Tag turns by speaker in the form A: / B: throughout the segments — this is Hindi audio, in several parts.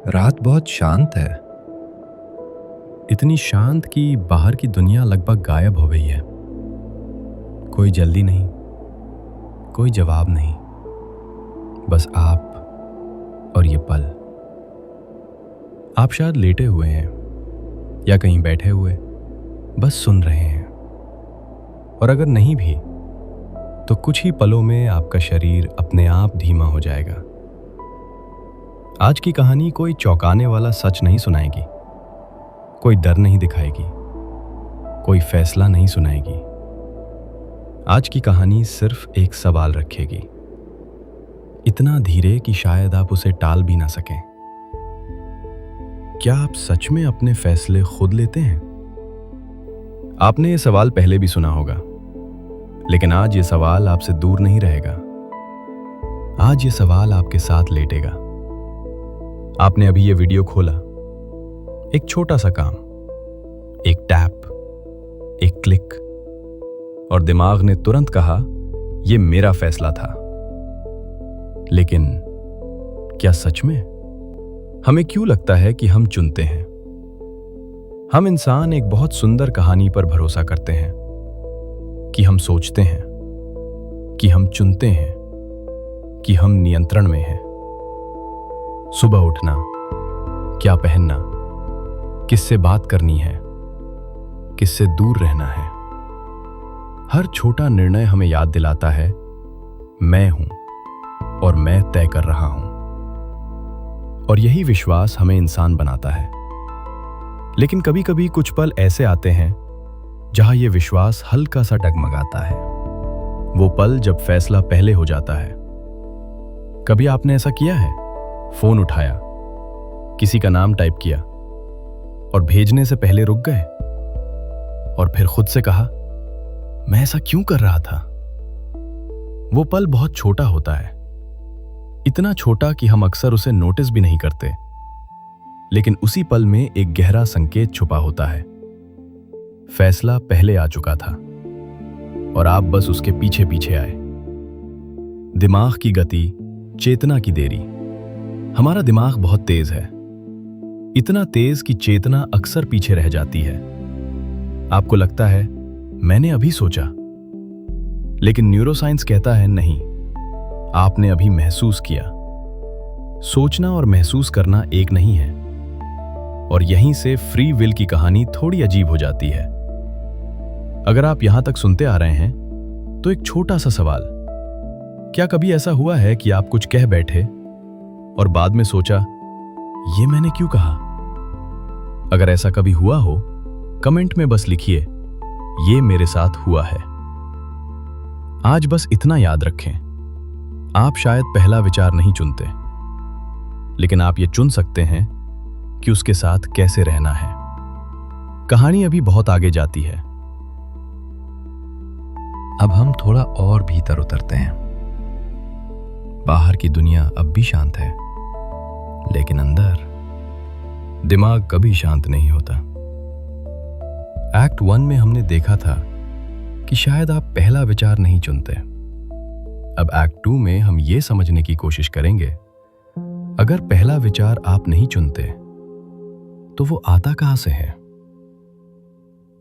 A: रात बहुत शांत है।
B: इतनी शांत कि बाहर की दुनिया लगभग गायब हो गई है। कोई जल्दी नहीं, कोई जवाब नहीं, बस आप और ये पल। आप शायद लेटे हुए हैं या कहीं बैठे हुए बस सुन रहे हैं। और अगर नहीं भी तो कुछ ही पलों में आपका शरीर अपने आप धीमा हो जाएगा। आज की कहानी कोई चौंकाने वाला सच नहीं सुनाएगी, कोई डर नहीं दिखाएगी, कोई फैसला नहीं सुनाएगी। आज की कहानी सिर्फ एक सवाल रखेगी, इतना धीरे कि शायद आप उसे टाल भी ना सकें। क्या आप सच में अपने फैसले खुद लेते हैं? आपने ये सवाल पहले भी सुना होगा, लेकिन आज ये सवाल आपसे दूर नहीं रहेगा। आज ये सवाल आपके साथ लेटेगा। आपने अभी ये वीडियो खोला, एक छोटा सा काम, एक टैप, एक क्लिक, और दिमाग ने तुरंत कहा ये मेरा फैसला था। लेकिन क्या सच में? हमें क्यों लगता है कि हम चुनते हैं? हम इंसान एक बहुत सुंदर कहानी पर भरोसा करते हैं कि हम सोचते हैं, कि हम चुनते हैं, कि हम नियंत्रण में हैं। सुबह उठना, क्या पहनना, किससे बात करनी है, किससे दूर रहना है, हर छोटा निर्णय हमें याद दिलाता है मैं हूं और मैं तय कर रहा हूं। और यही विश्वास हमें इंसान बनाता है। लेकिन कभी कभी कुछ पल ऐसे आते हैं जहां यह विश्वास हल्का सा डगमगाता है। वो पल जब फैसला पहले हो जाता है। कभी आपने ऐसा किया है? फोन उठाया, किसी का नाम टाइप किया और भेजने से पहले रुक गए और फिर खुद से कहा मैं ऐसा क्यों कर रहा था? वो पल बहुत छोटा होता है, इतना छोटा कि हम अक्सर उसे नोटिस भी नहीं करते, लेकिन उसी पल में एक गहरा संकेत छुपा होता है। फैसला पहले आ चुका था और आप बस उसके पीछे पीछे आए। दिमाग की गति, चेतना की देरी। हमारा दिमाग बहुत तेज है, इतना तेज कि चेतना अक्सर पीछे रह जाती है। आपको लगता है मैंने अभी सोचा, लेकिन न्यूरोसाइंस कहता है नहीं, आपने अभी महसूस किया। सोचना और महसूस करना एक नहीं है। और यहीं से फ्री विल की कहानी थोड़ी अजीब हो जाती है। अगर आप यहां तक सुनते आ रहे हैं तो एक छोटा सा सवाल, क्या कभी ऐसा हुआ है कि आप कुछ कह बैठे और बाद में सोचा ये मैंने क्यों कहा? अगर ऐसा कभी हुआ हो, कमेंट में बस लिखिए ये मेरे साथ हुआ है। आज बस इतना याद रखें, आप शायद पहला विचार नहीं चुनते, लेकिन आप ये चुन सकते हैं कि उसके साथ कैसे रहना है। कहानी अभी बहुत आगे जाती है।
A: अब हम थोड़ा और भीतर उतरते हैं। बाहर की दुनिया अब भी शांत है, लेकिन अंदर दिमाग कभी शांत नहीं होता। एक्ट 1 में हमने देखा था कि शायद आप पहला विचार नहीं चुनते। अब एक्ट 2 में हम ये समझने की कोशिश करेंगे, अगर पहला विचार आप नहीं चुनते तो वो आता कहां से है?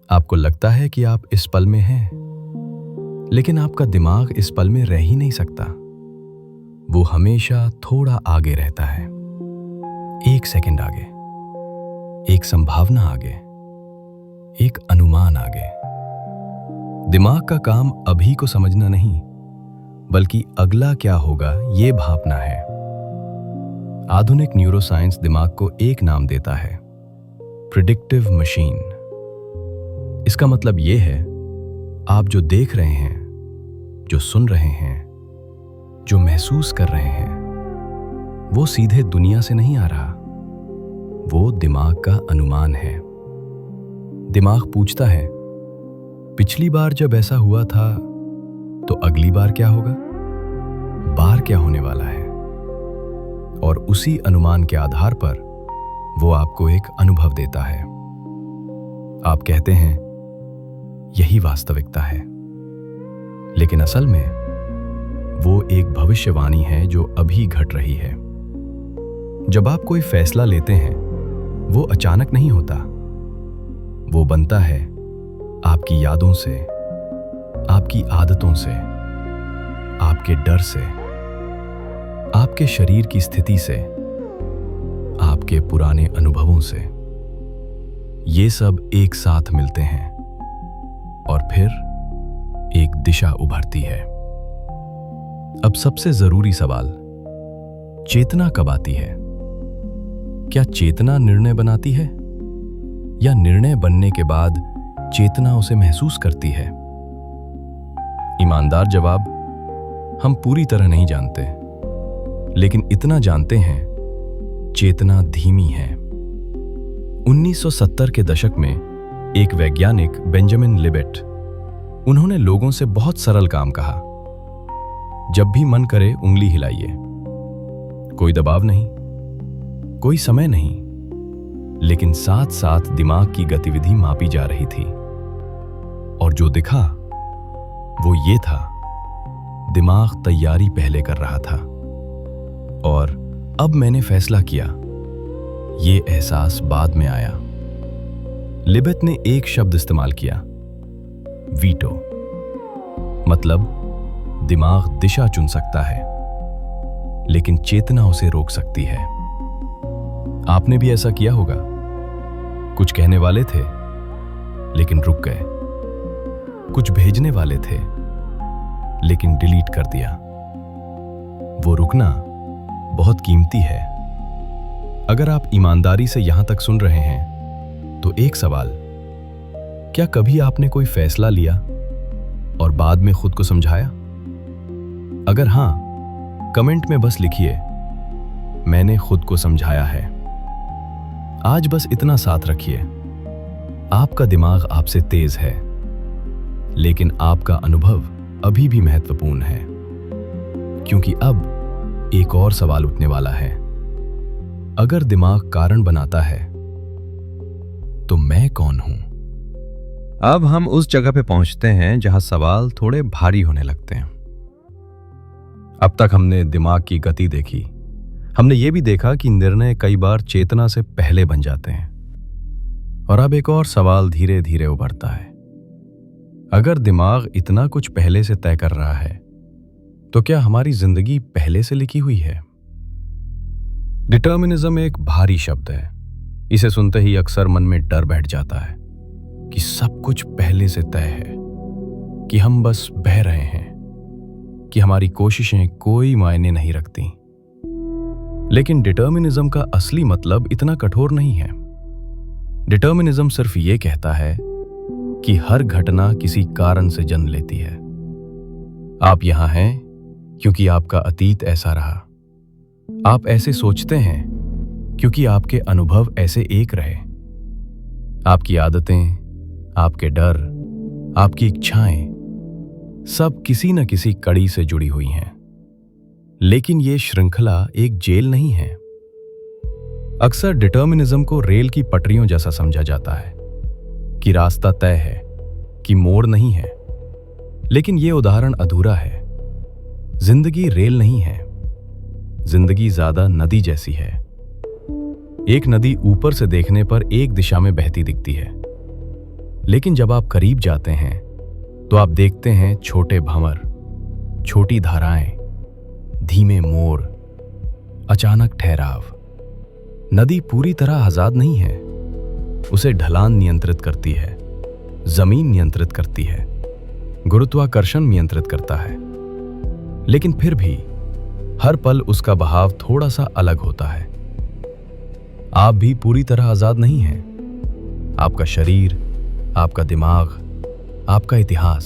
A: आपको लगता है कि आप इस पल में हैं, लेकिन आपका दिमाग इस पल में रह ही नहीं सकता। वो हमेशा थोड़ा आगे रहता है, 1 सेकंड आगे, एक संभावना आगे, एक अनुमान आगे। दिमाग का काम अभी को समझना नहीं, बल्कि अगला क्या होगा ये भापना है। आधुनिक न्यूरोसाइंस दिमाग को एक नाम देता है, प्रिडिक्टिव मशीन। इसका मतलब ये है, आप जो देख रहे हैं, जो सुन रहे हैं, जो महसूस कर रहे हैं, वो सीधे दुनिया से नहीं आ रहा, वो दिमाग का अनुमान है। दिमाग पूछता है पिछली बार जब ऐसा हुआ था तो अगली बार क्या होगा, बार क्या होने वाला है, और उसी अनुमान के आधार पर वो आपको एक अनुभव देता है। आप कहते हैं यही वास्तविकता है, लेकिन असल में वो एक भविष्यवाणी है जो अभी घट रही है।
B: जब आप कोई फैसला लेते हैं वो अचानक नहीं होता। वो बनता है आपकी यादों से, आपकी आदतों से, आपके डर से, आपके शरीर की स्थिति से, आपके पुराने अनुभवों से। ये सब एक साथ मिलते हैं और फिर एक दिशा उभरती है। अब सबसे जरूरी सवाल, चेतना कब आती है? क्या चेतना निर्णय बनाती है या निर्णय बनने के बाद चेतना उसे महसूस करती है? ईमानदार जवाब, हम पूरी तरह नहीं जानते, लेकिन इतना जानते हैं, चेतना धीमी है। 1970 के दशक में एक वैज्ञानिक बेंजामिन लिबेट, उन्होंने लोगों से बहुत सरल काम कहा। जब भी मन करे उंगली हिलाइए। कोई दबाव नहीं, कोई समय नहीं, लेकिन साथ साथ दिमाग की गतिविधि मापी जा रही थी। और जो दिखा वो ये था, दिमाग तैयारी पहले कर रहा था। और अब मैंने फैसला किया, ये एहसास बाद में आया। लिबेट ने एक शब्द इस्तेमाल किया, वीटो। मतलब दिमाग दिशा चुन सकता है, लेकिन चेतना उसे रोक सकती है। आपने भी ऐसा किया होगा। कुछ कहने वाले थे, लेकिन रुक गए। कुछ भेजने वाले थे, लेकिन डिलीट कर दिया। वो रुकना बहुत कीमती है। अगर आप ईमानदारी से यहां तक सुन रहे हैं, तो एक सवाल, क्या कभी आपने कोई फैसला लिया और बाद में खुद को समझाया? अगर हां, कमेंट में बस लिखिए, मैंने खुद को समझाया है। आज बस इतना साथ रखिए, आपका दिमाग आपसे तेज है, लेकिन आपका अनुभव अभी भी महत्वपूर्ण है। क्योंकि अब एक और सवाल उठने वाला है, अगर दिमाग कारण बनाता है, तो मैं कौन हूं?
A: अब हम उस जगह पे पहुंचते हैं जहां सवाल थोड़े भारी होने लगते हैं। अब तक हमने दिमाग की गति देखी। हमने ये भी देखा कि निर्णय कई बार चेतना से पहले बन जाते हैं। और अब एक और सवाल धीरे धीरे उभरता है, अगर दिमाग इतना कुछ पहले से तय कर रहा है, तो क्या हमारी जिंदगी पहले से लिखी हुई है? डिटर्मिनिज्म एक भारी शब्द है। इसे सुनते ही अक्सर मन में डर बैठ जाता है कि सब कुछ पहले से तय है, कि हम बस बह रहे हैं, कि हमारी कोशिशें कोई मायने नहीं रखती। लेकिन डिटर्मिनिज्म का असली मतलब इतना कठोर नहीं है। डिटर्मिनिज्म सिर्फ ये कहता है कि हर घटना किसी कारण से जन्म लेती है। आप यहां हैं क्योंकि आपका अतीत ऐसा रहा। आप ऐसे सोचते हैं क्योंकि आपके अनुभव ऐसे एक रहे। आपकी आदतें, आपके डर, आपकी इच्छाएं सब किसी न किसी कड़ी से जुड़ी हुई हैं। लेकिन यह श्रृंखला एक जेल नहीं है। अक्सर डिटर्मिनिज्म को रेल की पटरियों जैसा समझा जाता है, कि रास्ता तय है, कि मोड़ नहीं है। लेकिन यह उदाहरण अधूरा है। जिंदगी रेल नहीं है, जिंदगी ज्यादा नदी जैसी है। एक नदी ऊपर से देखने पर एक दिशा में बहती दिखती है, लेकिन जब आप करीब जाते हैं तो आप देखते हैं छोटे भंवर, छोटी धाराएं, धीमे मोड़, अचानक ठहराव। नदी पूरी तरह आजाद नहीं है। उसे ढलान नियंत्रित करती है, जमीन नियंत्रित करती है, गुरुत्वाकर्षण नियंत्रित करता है। लेकिन फिर भी हर पल उसका बहाव थोड़ा सा अलग होता है। आप भी पूरी तरह आजाद नहीं हैं। आपका शरीर, आपका दिमाग, आपका इतिहास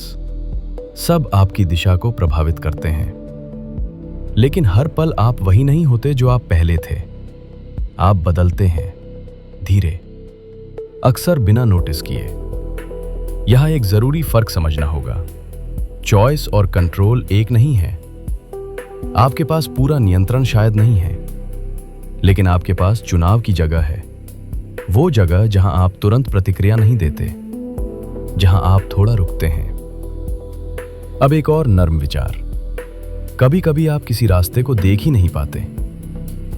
A: सब आपकी दिशा को प्रभावित करते हैं। लेकिन हर पल आप वही नहीं होते जो आप पहले थे। आप बदलते हैं, धीरे, अक्सर बिना नोटिस किए। यहां एक जरूरी फर्क समझना होगा। चॉइस और कंट्रोल एक नहीं है। आपके पास पूरा नियंत्रण शायद नहीं है, लेकिन आपके पास चुनाव की जगह है। वो जगह जहां आप तुरंत प्रतिक्रिया नहीं देते, जहां आप थोड़ा रुकते हैं। अब एक और नर्म विचार, कभी कभी आप किसी रास्ते को देख ही नहीं पाते,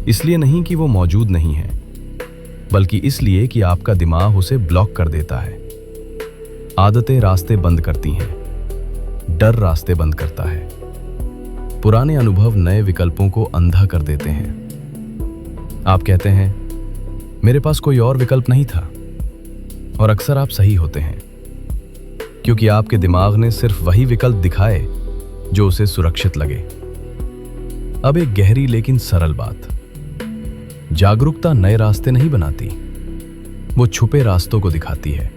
B: इसलिए नहीं कि वो मौजूद नहीं है, बल्कि इसलिए कि आपका दिमाग उसे ब्लॉक कर देता है। आदतें रास्ते बंद करती हैं, डर रास्ते बंद करता है, पुराने अनुभव नए विकल्पों को अंधा कर देते हैं। आप कहते हैं, मेरे पास कोई और विकल्प नहीं था, और अक्सर आप सही होते हैं, क्योंकि आपके दिमाग ने सिर्फ वही विकल्प दिखाए जो उसे सुरक्षित लगे। अब एक गहरी लेकिन सरल बात, जागरूकता नए रास्ते नहीं बनाती, वो छुपे रास्तों को दिखाती है।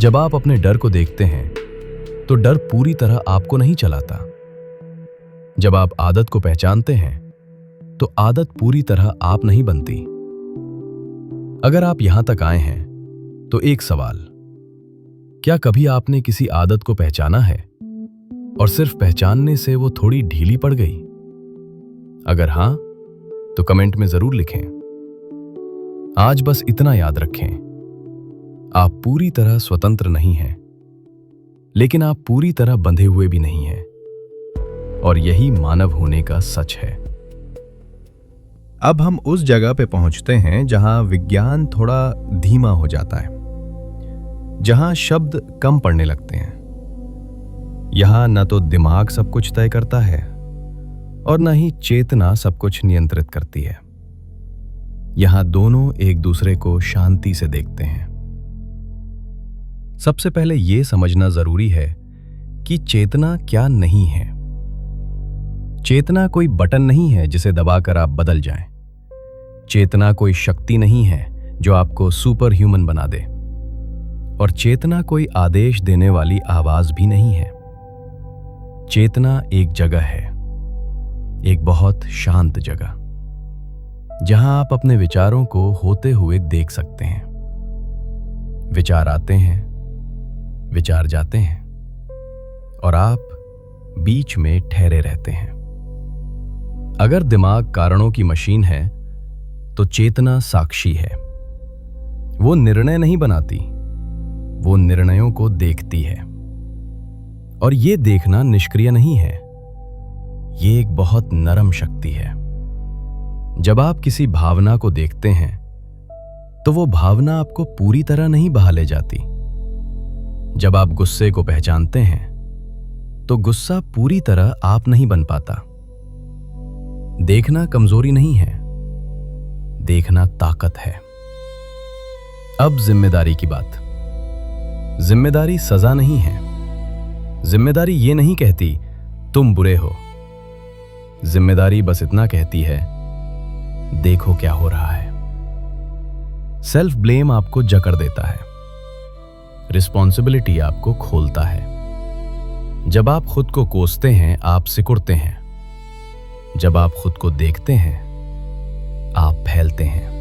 B: जब आप अपने डर को देखते हैं तो डर पूरी तरह आपको नहीं चलाता। जब आप आदत को पहचानते हैं तो आदत पूरी तरह आप नहीं बनती। अगर आप यहां तक आए हैं तो एक सवाल, क्या कभी आपने किसी आदत को पहचाना है और सिर्फ पहचानने से वो थोड़ी ढीली पड़ गई? अगर हां, तो कमेंट में जरूर लिखें। आज बस इतना याद रखें, आप पूरी तरह स्वतंत्र नहीं हैं, लेकिन आप पूरी तरह बंधे हुए भी नहीं हैं, और यही मानव होने का सच है।
A: अब हम उस जगह पे पहुंचते हैं जहां विज्ञान थोड़ा धीमा हो जाता है, जहां शब्द कम पड़ने लगते हैं। यहां न तो दिमाग सब कुछ तय करता है और न ही चेतना सब कुछ नियंत्रित करती है। यहां दोनों एक दूसरे को शांति से देखते हैं। सबसे पहले यह समझना जरूरी है कि चेतना क्या नहीं है। चेतना कोई बटन नहीं है जिसे दबाकर आप बदल जाएं। चेतना कोई शक्ति नहीं है जो आपको सुपर ह्यूमन बना दे, और चेतना कोई आदेश देने वाली आवाज भी नहीं है। चेतना एक जगह है, एक बहुत शांत जगह, जहां आप अपने विचारों को होते हुए देख सकते हैं। विचार आते हैं, विचार जाते हैं, और आप बीच में ठहरे रहते हैं। अगर दिमाग कारणों की मशीन है तो चेतना साक्षी है। वो निर्णय नहीं बनाती, वो निर्णयों को देखती है। और ये देखना निष्क्रिय नहीं है, ये एक बहुत नरम शक्ति है। जब आप किसी भावना को देखते हैं तो वो भावना आपको पूरी तरह नहीं बहा ले जाती। जब आप गुस्से को पहचानते हैं तो गुस्सा पूरी तरह आप नहीं बन पाता। देखना कमजोरी नहीं है, देखना ताकत है। अब जिम्मेदारी की बात। जिम्मेदारी सजा नहीं है। जिम्मेदारी ये नहीं कहती तुम बुरे हो। जिम्मेदारी बस इतना कहती है, देखो क्या हो रहा है। सेल्फ ब्लेम आपको जकड़ देता है, रिस्पॉन्सिबिलिटी आपको खोलता है। जब आप खुद को कोसते हैं, आप सिकुड़ते हैं। जब आप खुद को देखते हैं, आप फैलते हैं।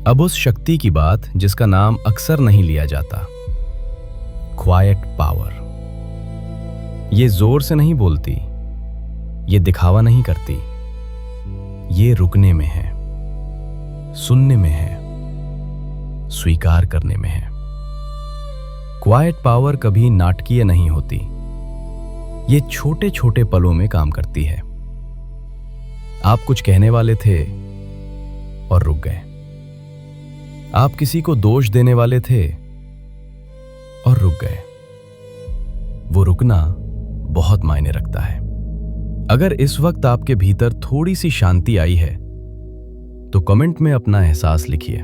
A: अब उस शक्ति की बात जिसका नाम अक्सर नहीं लिया जाता, क्वाइट पावर। ये जोर से नहीं बोलती, ये दिखावा नहीं करती, ये रुकने में है, सुनने में है, स्वीकार करने में है। क्वाइट पावर कभी नाटकीय नहीं होती, ये छोटे छोटे पलों में काम करती है। आप कुछ कहने वाले थे और रुक गए। आप किसी को दोष देने वाले थे और रुक गए। वो रुकना बहुत मायने रखता है। अगर इस वक्त आपके भीतर थोड़ी सी शांति आई है तो कमेंट में अपना एहसास लिखिए।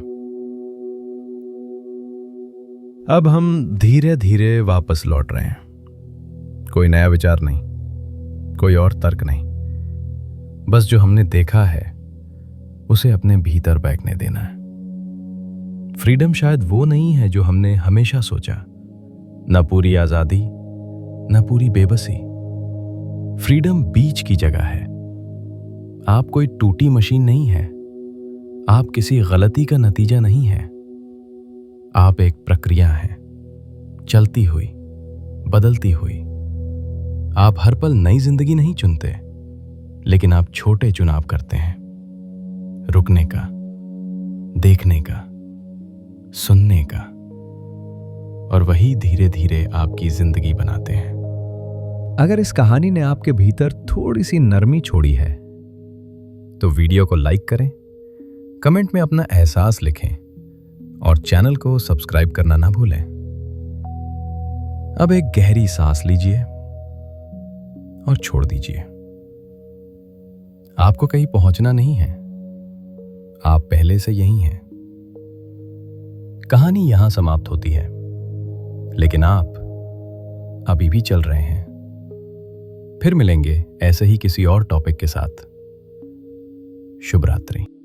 A: अब हम धीरे धीरे वापस लौट रहे हैं। कोई नया विचार नहीं, कोई और तर्क नहीं, बस जो हमने देखा है उसे अपने भीतर बैठने देना है। फ्रीडम शायद वो नहीं है जो हमने हमेशा सोचा, न पूरी आजादी न पूरी बेबसी। फ्रीडम बीच की जगह है। आप कोई टूटी मशीन नहीं है, आप किसी गलती का नतीजा नहीं है। आप एक प्रक्रिया है, चलती हुई, बदलती हुई। आप हर पल नई जिंदगी नहीं चुनते, लेकिन आप छोटे चुनाव करते हैं, रुकने का, देखने का, सुनने का, और वही धीरे धीरे आपकी जिंदगी बनाते हैं। अगर इस कहानी ने आपके भीतर थोड़ी सी नरमी छोड़ी है,
B: तो वीडियो को लाइक करें, कमेंट में अपना एहसास लिखें और चैनल को सब्सक्राइब करना ना भूलें। अब एक गहरी सांस लीजिए और छोड़ दीजिए। आपको कहीं पहुंचना नहीं है, आप पहले से यहीं हैं। कहानी यहां समाप्त होती है, लेकिन आप अभी भी चल रहे हैं। फिर मिलेंगे ऐसे ही किसी और टॉपिक के साथ। शुभ रात्रि।